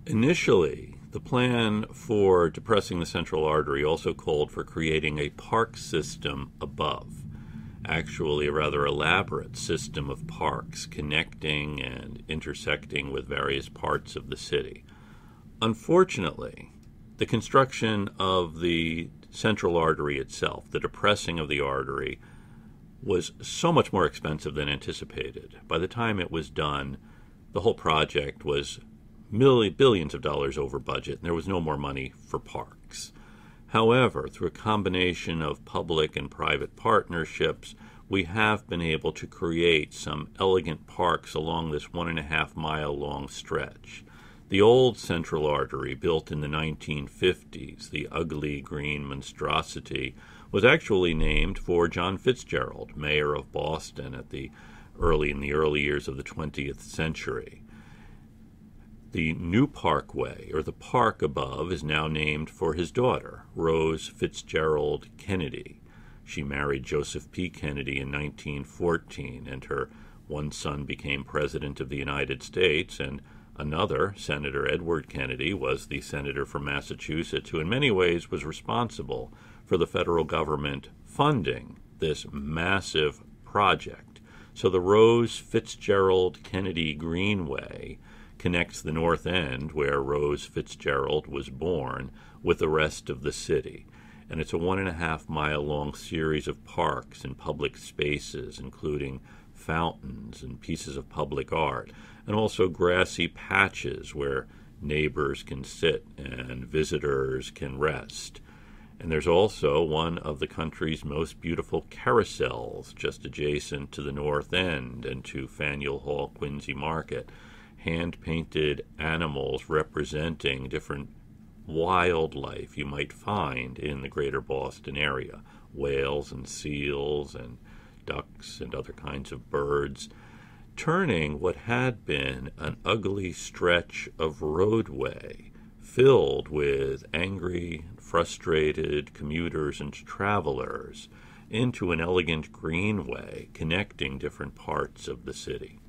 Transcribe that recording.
Initially, the plan for depressing the central artery also called for creating a park system above, actually a rather elaborate system of parks connecting and intersecting with various parts of the city. Unfortunately, the construction of the central artery itself, the depressing of the artery, was so much more expensive than anticipated. By the time it was done, the whole project was billions of dollars over budget, and there was no more money for parks. However, through a combination of public and private partnerships, we have been able to create some elegant parks along this 1.5-mile long stretch. The old central artery, built in the 1950s, the ugly green monstrosity, was actually named for John Fitzgerald, mayor of Boston in the early years of the 20th century. The new parkway, or the park above, is now named for his daughter, Rose Fitzgerald Kennedy. She married Joseph P. Kennedy in 1914, and her one son became President of the United States, and another, Senator Edward Kennedy, was the senator from Massachusetts, who in many ways was responsible for the federal government funding this massive project. So the Rose Fitzgerald Kennedy Greenway connects the North End, where Rose Fitzgerald was born, with the rest of the city. And it's a 1.5-mile long series of parks and public spaces, including fountains and pieces of public art, and also grassy patches where neighbors can sit and visitors can rest. And there's also one of the country's most beautiful carousels just adjacent to the North End and to Faneuil Hall Quincy Market, hand-painted animals representing different wildlife you might find in the greater Boston area, whales and seals and ducks and other kinds of birds, turning what had been an ugly stretch of roadway filled with angry, frustrated commuters and travelers into an elegant greenway connecting different parts of the city.